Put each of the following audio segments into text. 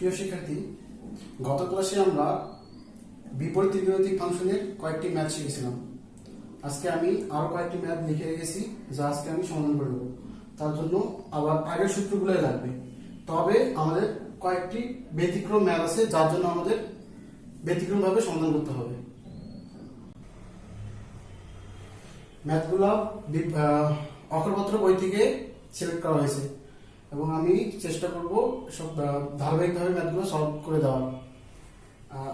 প্রিয় শিক্ষার্থী, গত ক্লাসে আমরা বিপরীত ত্রিকোণমিতিক ফাংশনের কয়েকটি ম্যাথ শিখেছিলাম। আজকে আমি আরো কয়েকটি ম্যাথ লিখে রেখেছি, যা আজকে আমি সমাধান করে দেবো। তার জন্য আবার আগের সূত্রগুলোই লাগবে। তবে আমাদের কয়েকটি ব্যতিক্রম ম্যাথ আছে, যার জন্য আমাদের ব্যতিক্রমভাবে সমাধান করতে হবে। ম্যাথগুলো অক্ষরপত্র বই থেকে সিলেক্ট করা হয়েছে এবং আমি চেষ্টা করব সব ধারাবাহিকভাবে ম্যাথগুলো সলভ করে দেওয়ার।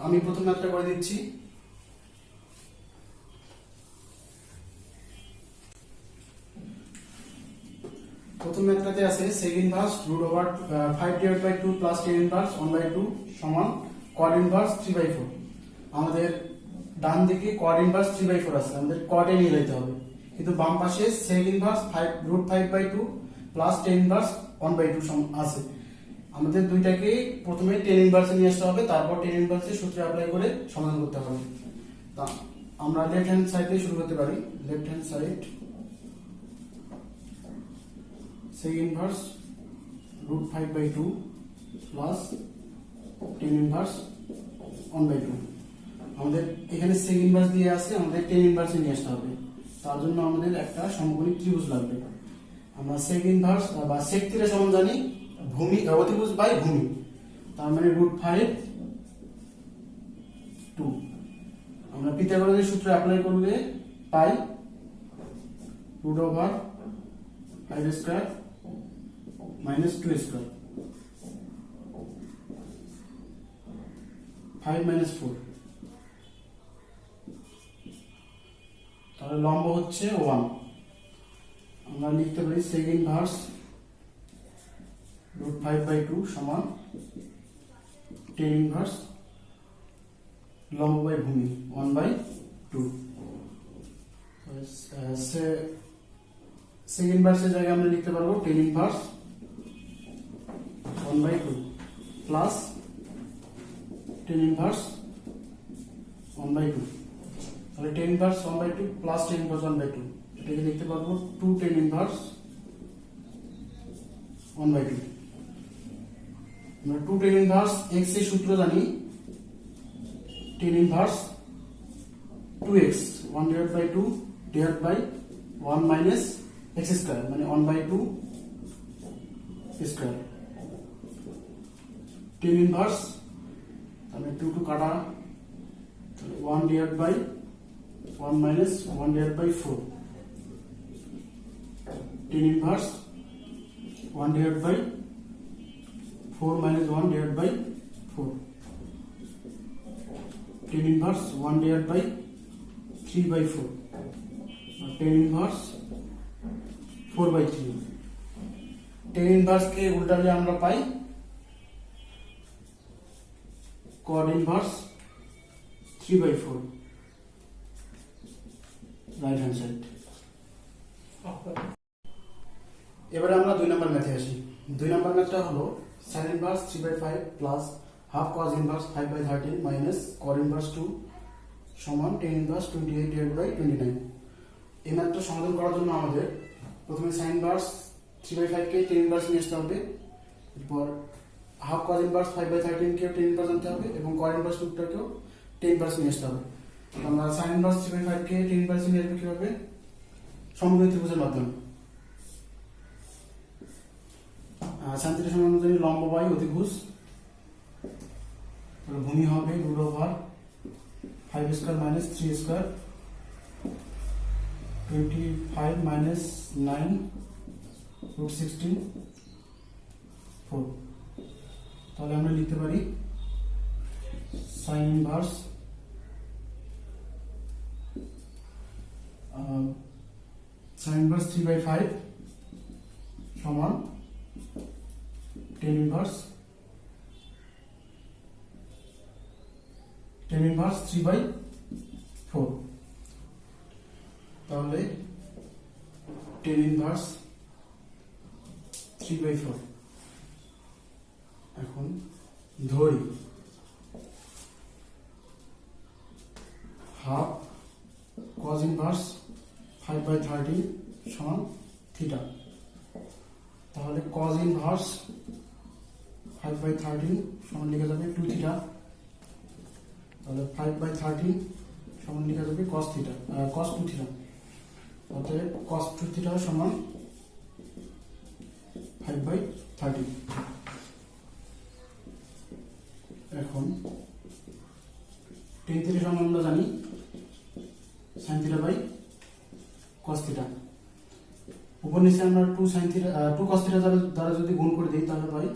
আমি প্রথম ম্যাথটা করে দিচ্ছি। প্রথম ম্যাথটাতে আছে sec inverse √5/2 plus tan inverse 1/2 সমান cot ইনভার্স 3/4। আমাদের ডান দিকে cot ইনভার্স 3/4 আছে, আমাদের cot এ নিয়ে যেতে হবে। কিন্তু বাম পাশে sec inverse √5/2 plus tan inverse 1/2 আছে। আমাদের দুইটাকে প্রথমে tan ইনভার্সে নিয়ে আসতে হবে, তারপর tan ইনভার্সের সূত্র অ্যাপ্লাই করে সমাধান করতে হবে। তা আমরা লেফট হ্যান্ড সাইড দিয়ে শুরু করতে পারি। Left hand side sec inverse √5/2 plus tan inverse 1/2। আমাদের এখানে sec ইনভার্স দিয়ে আছে, আমাদের tan ইনভার্সে নিয়ে আসতে হবে। তার জন্য আমাদের একটা সমকোণী ত্রিভুজ লাগবে। আমরা sec ইনভার্স বা sec থিটা সমান জানি ভূমি অতিভুজ বাই ভূমি, তার মানে √5/2। আমরা পিথাগোরাসের সূত্র অ্যাপ্লাই করলে পাই √5² minus 2² 5 minus 4। তাহলে লম্ব হচ্ছে 1। আমরা লিখতে পারি sec ইনভার্স √5/2 সমান tan ইনভার্স লম্ব বাই ভূমি 1/2। sec ইনভার্সের জায়গায় আমরা লিখতে পারবো tan inverse 1/2 plus tan inverse 1/2। তাহলে tan inverse 1/2 plus tan inverse 1/2, এটাকে লিখতে পারবো 2 tan ইনভার্স 1/2। আমরা 2 tan ইনভার্স x এর সূত্র জানি tan inverse 2x 1/2 divided by 1 minus x square মানে 1/2 স্কয়ার। tan ইনভার্স তাহলে 2 টু কাটা, তাহলে 1 divided by 1 minus 1 divided by 4। tan inverse 1 divided by 4 minus 1 divided by 4। tan inverse 1 divided by 3/4। tan inverse 4/3। tan inverse কে উল্টালে আমরা পাই cot inverse 3/4 right hand side. এবারে আমরা 2 নম্বর ম্যাথে আসি। 2 নম্বর ম্যাথটা হলো sin inverse 3/5 plus half cos inverse 5/13 minus cot inverse 2 সমান tan ইনভার্স 28/29। এই ম্যাথটা সমাধান করার জন্য আমাদের প্রথমে sin ইনভার্স 3/5 কে tan ইনভার্স নিয়ে আসতে হবে, এরপর হাফ cos ইনভার্স 5/13 কে tan ইনভার্স আনতে হবে এবং cot ইনভার্স 2 টাকেও tan ইনভার্স নিয়ে আসতে হবে। আমরা sin ইনভার্স 3/5 কে tan ইনভার্স নিয়ে আসবে কিভাবে? সমকোণী ত্রিভুজের মাধ্যমে। sin থিটা সমান জানি লম্ব বাই অতিভুজ, তাহলে ভূমি হবে √5² minus 3² 25 minus 9 √16 4। তাহলে আমরা লিখতে পারি sin ইনভার্স sin ইনভার্স 3/5 সমান tan ইনভার্স 3/4। তাহলে tan ইনভার্স 3/4। এখন ধরি হাফ cos ইনভার্স 5/13 সমান থিটা। তাহলে cos ইনভার্স 5/13 সমান লেখা যাবে 2 থিটা, তাহলে 5/13 সমান লেখা যাবে cos থিটা, cos 2 থিটা, অতএব cos 2 থিটা সমান 5/13। এখন tan থিটা সমান আমরা জানি sin theta by cos theta, উপর নিচে আমরা 2 sin থিটা 2 cos থিটা দ্বারা যদি গুণ করে দিই তাহলে পাই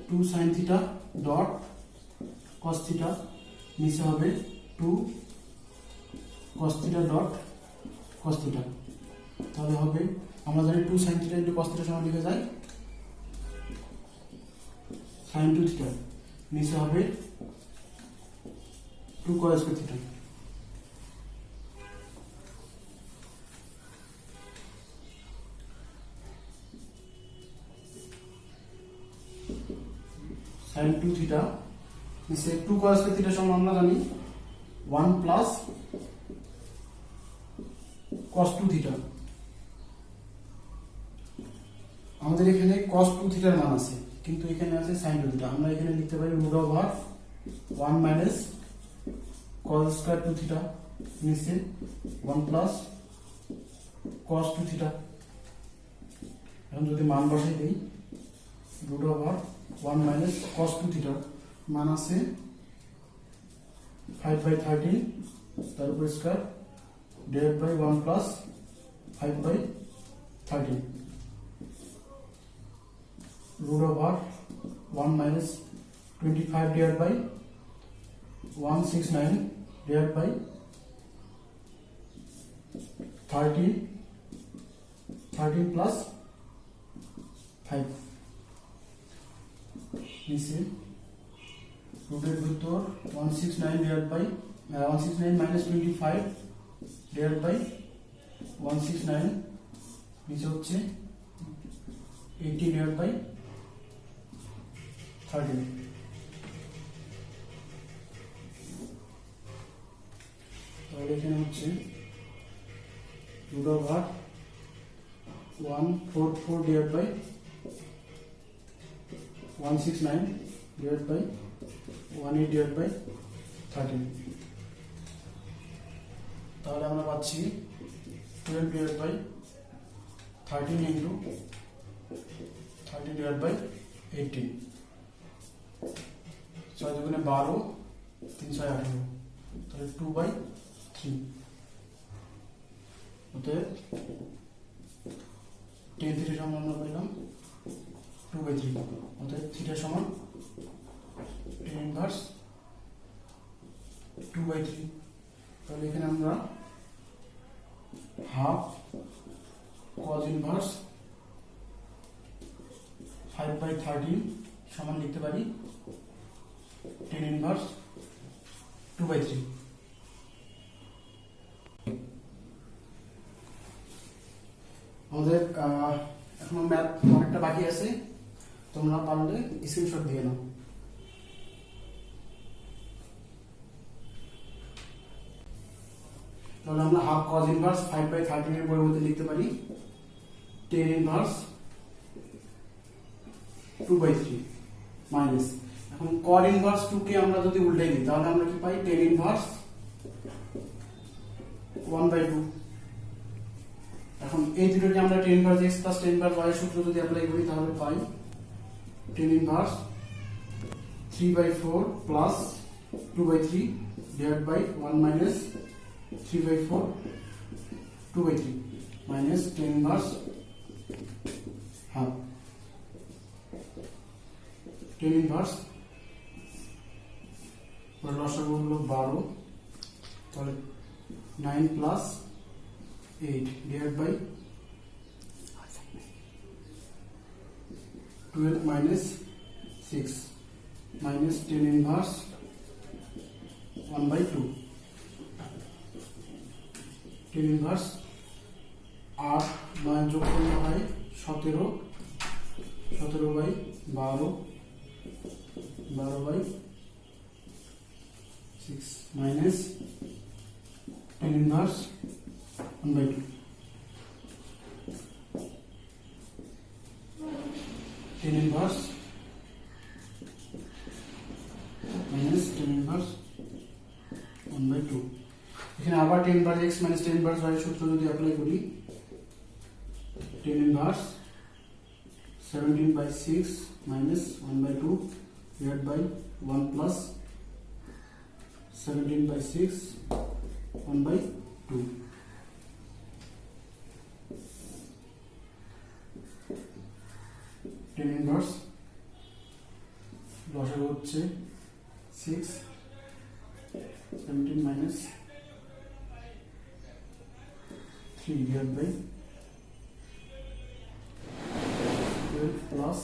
2 sin theta dot cos theta, নিচে হবে 2 cos theta dot cos theta, তাহলে হবে আমরা জানি 2 sin theta into cos theta সমান লিখে যায় sin 2 থিটা, নিচে হবে 2 cos square theta. sin 2 theta নিচে 2 cos স্কয়ার থিটা সমান আমরা জানি 1 প্লাস cos 2 থিটা। আমাদের এখানে cos 2 থিটার মান আছে, কিন্তু এখানে আছে sin 2 থিটা, আমরা এখানে লিখতে পারি root over 1 minus cos square 2 theta, নিচে 1 প্লাস cos 2 থিটা। এখন যদি মান বসাই দেই root over 1 minus cos 2 theta মান আছে 5/13, তার উপর square divide by 1 plus 5/13, root over 1 minus 25 divided by 169 divided by 13 plus 5, নিচে রুটের ভিতর 169 divided by 169 minus 25 divided by 169, নিচে হচ্ছে 80 divided by 13। তাহলে এখানে হচ্ছে root over 144 divided by 169 divided by 18 divided by 13, তাহলে আমরা পাচ্ছি 12 divided by 13 into 13 divided by 18, 6 দুগুণে 12, 3 6 18, তাহলে 2/3, অতএব tan থিটা সমান আমরা পেলাম 2/3, অতএব থিটা সমান tan ইনভার্স 2/3। তাহলে এখানে আমরা হাফ cos ইনভার্স 5/13 সমান লিখতে পারি tan ইনভার্স 2/3। আমাদের এখন ম্যাথ অনেকটা বাকি আছে, তোমরা পারলে স্ক্রিনশট দিয়ে নাও। তাহলে আমরা হাফ cos ইনভার্স 5/13 এর পরিবর্তে লিখতে পারি tan ইনভার্স 2/3 মাইনাস, এখন cot ইনভার্স 2 কে আমরা যদি উল্টাই দিই তাহলে আমরা কি পাই tan ইনভার্স 1/2। এখন এই দুটোকে আমরা tan inverse x plus tan inverse y সূত্র যদি অ্যাপ্লাই করি তাহলে পাই tan inverse 3/4 plus 2/3 divide by 1 minus 3/4 2/3 minus tan inverse half, tan inverse লসাগু হলো 12, তাহলে 9 plus 8 divide by 12 minus 6 minus tan inverse 1/2, tan inverse 8 9 যোগ করলে হয় 17 by 12 by 6 minus tan inverse 1/2, tan inverse tan inverse x minus tan inverse y সূত্র যদি apply করি, tan inverse 17/6 minus 1/2 divided by 1 plus 17/6 1/2. tan inverse লসাগু হচ্ছে 6 17 minus 3 divided by 12 plus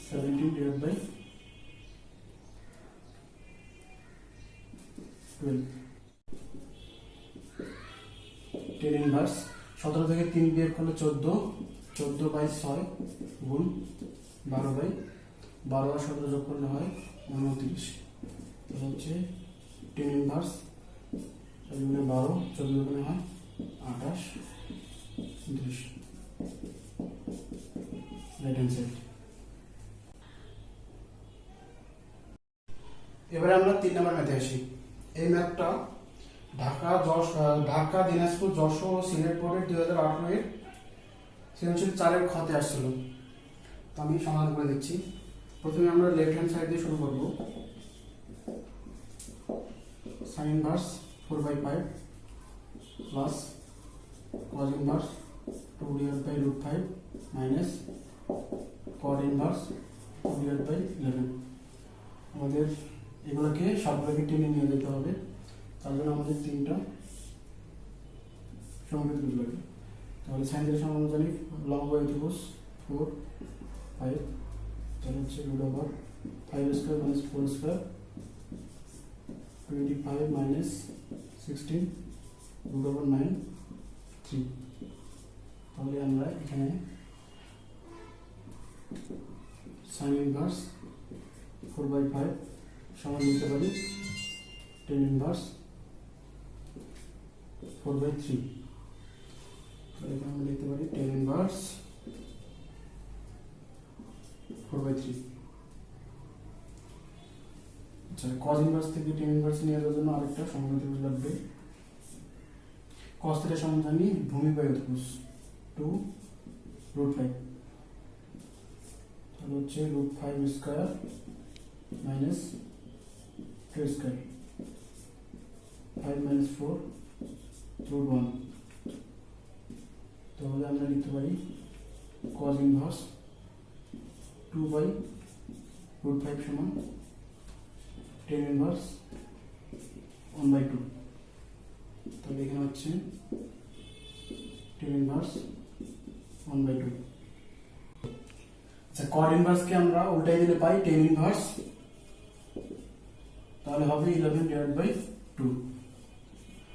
17 divided by 12. tan inverse 17 থেকে 3 বিয়োগ করলে 14, 14/6 গুণ 12 আর 17 যোগ করলে হয় 29. এটা হচ্ছে tan inverse 12, 14 গুণে হয় 28, 29 রাইট হ্যান্ড সাইড। এবারে আমরা 3 নম্বর ম্যাথে আসি। এই ম্যাথটা ঢাকা, দিনাজপুর, যশোর ও সিলেট বোর্ডের 2018 এর সৃজনশীল 4-এর খতে আসছিল। তো আমি সমাধান করে দিচ্ছি। প্রথমে আমরা লেফট হ্যান্ড সাইড দিয়ে শুরু করব। sin inverse 4/5 plus cos inverse 2 divided by root 5 minus cot inverse 2 divided by 11. আমাদের এগুলোকে সবগুলোকে টেনে নিয়ে যেতে হবে। তার জন্য আমাদের 3টা সমকেন্দ্র লাগবে। তাহলে সাইন থিটা সমান জানি লম্ব ত্রিভুজ 4 5, তাহলে হচ্ছে root over 5 square minus 4 square 25 minus 16 root over 9 3. তাহলে আমরা এখানে sin inverse 4/5 সমান লিখতে পারি tan inverse 4/3. তাহলে এখানে আমরা লিখতে পারি tan inverse 4/3. আচ্ছা, cos inverse থেকে tan inverse নিয়ে যাওয়ার জন্য আরেকটা সমকেন্দ্র ত্রিভুজ লাগবে। cos θ সমান জানি ভূমি বায়ু ত্রিভুজ 2 root 5, তাহলে হচ্ছে root 5 square minus 2 square 5 minus 4 root 1. তাহলে আমরা লিখতে পারি cos inverse 2/root 5 সমান tan inverse 1/2. তাহলে এখানে হচ্ছে tan inverse 1/2. আচ্ছা, cot inverse কে আমরা উল্টাই দিলে পাই tan inverse, তাহলে হবে 11 divided by 2.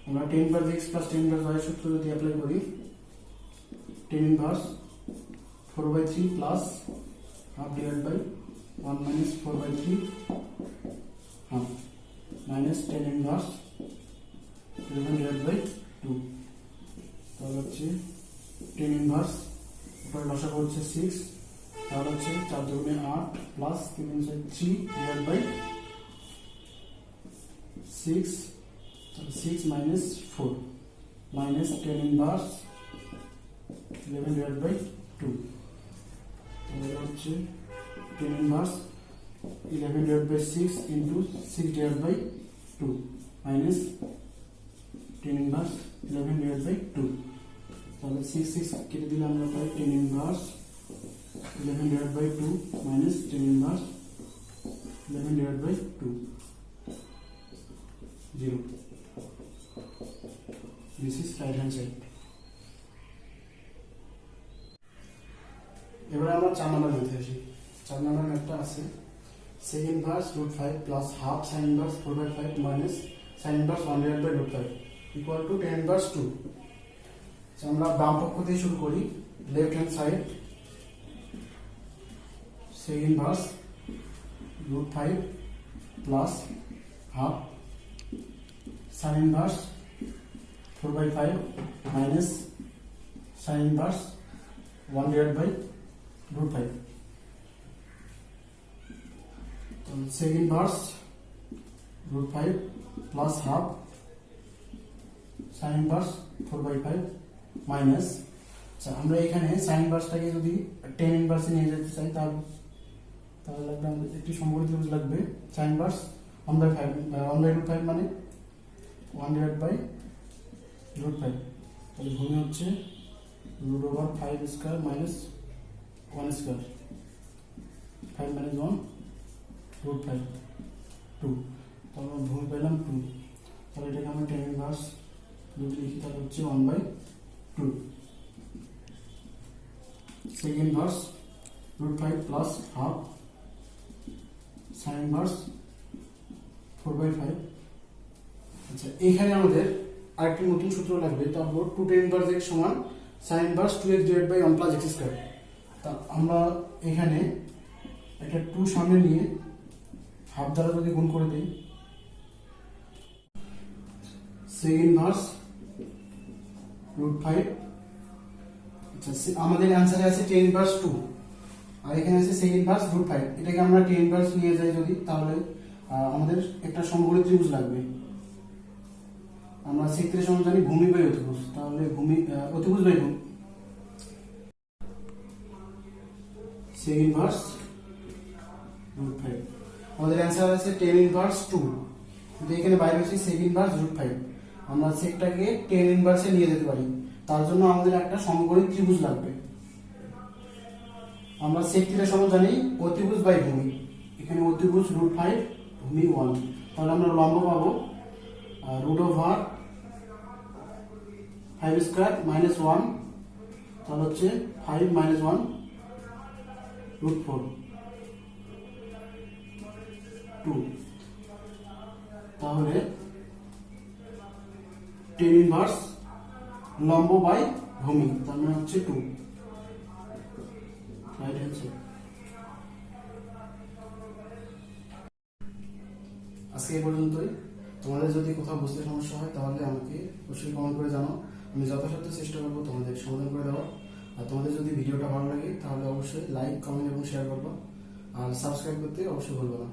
আমরা tan inverse x plus tan inverse y সূত্র যদি অ্যাপ্লাই করি, tan inverse 4/3 plus half divided by 1 minus 4/3 half minus tan inverse 11 divided by 2. তাহলে হচ্ছে tan inverse উপরে লসাগু হচ্ছে 6, তাহলে হচ্ছে 4 দুগুণে 8 plus 3 3 divided by 6, 6 minus 4 minus tan inverse 11 divided by 2. তাহলে হচ্ছে tan inverse 11 divided by 6 into 6 divided by 2 minus tan inverse 11 divided by 2. তাহলে 6 কেটে দিলে আমরা পাই tan inverse 11 divided by 2 minus tan inverse 11 divided by 2 0. This is right hand side. এবারে আমরা 4 নম্বর ম্যাথে আসি। 4 নম্বর ম্যাথটা আছে sec inverse root 5 plus half sin inverse 4/5 minus sin inverse 1 divided by root 5 equal to tan inverse 2. So আমরা বাম পক্ষ দিয়ে শুরু করি, left hand side sec inverse root 5 plus half sin inverse 4/5 minus sin inverse 1 divided by root 5. So sec inverse root 5 plus half sign inverse 4/5 minus, আচ্ছা আমরা এখানে sign ইনভার্সটাকে যদি টেন ইনভার্সে নিয়ে যেতে চাই তাহলে লাগবে আমাদের একটি সমকোণী ত্রিভুজ লাগবে। সাইন ইনভার্স 1/5 1/5 মানে 1/5, তাহলে ভূমি হচ্ছে √5 স্কয়ার মাইনাস 1 স্কয়ার, 5 - 1 √5 2, তাহলে আমরা ভূমি পেলাম 2। তাহলে এটাকে আমরা টেন ইনভার্স যদি লিখি তাহলে হচ্ছে 1/2। Second inverse √5 plus half sign inverse 4/5। আচ্ছা এখানে আমাদের আরেকটি নতুন সূত্র লাগবে, তারপর 2 tan ইনভার্স x সমান sin inverse 2x divide by 1 plus x square. তা আমরা এখানে একটা 2 সামনে নিয়ে হাফ দ্বারা যদি গুণ করে দিই, sec ইনভার্স √5। আচ্ছা আমাদের অ্যানসারে আছে tan ইনভার্স 2 আর এখানে আছে sec ইনভার্স √5। এটাকে আমরা tan ইনভার্স নিয়ে যাই যদি, তাহলে আমাদের একটা সমকোণী ত্রিভুজ লাগবে। আমরা সেক্টরের সমান জানি ভূমি বাই অতিভুজ, তাহলে ভূমি অতিভুজ বাই ভূমি sec ইনভার্স √5। আমাদের অ্যানসার আছে tan ইনভার্স 2, কিন্তু এখানে বাইরে হচ্ছে sec ইনভার্স √5। আমরা সেকটাকে tan ইনভার্সে নিয়ে যেতে পারি, তার জন্য আমাদের একটা সমকোণী ত্রিভুজ লাগবে। আমরা sec থিটা সমান জানি অতিভুজ বাই ভূমি, এখানে অতিভুজ √5 ভূমি 1, তাহলে আমরা লম্ব পাবো √5 স্কয়ার মাইনাস 1, তাহলে হচ্ছে 5 - 1 √4 2, তাহলে tan ইনভার্স লম্ব বাই ভূমি তার মানে হচ্ছে 2, রাইট অ্যান্সার। আজকে এই পর্যন্তই। তোমাদের যদি কোথাও বুঝতে সমস্যা হয় তাহলে আমাকে অবশ্যই কমেন্ট করে জানাও, আমি যথাসাধ্য চেষ্টা করবো তোমাদের সমাধান করে দেওয়ার। আর তোমাদের যদি ভিডিওটা ভালো লাগে তাহলে অবশ্যই লাইক, কমেন্ট এবং শেয়ার করবো, আর সাবস্ক্রাইব করতে অবশ্যই ভুলবো না।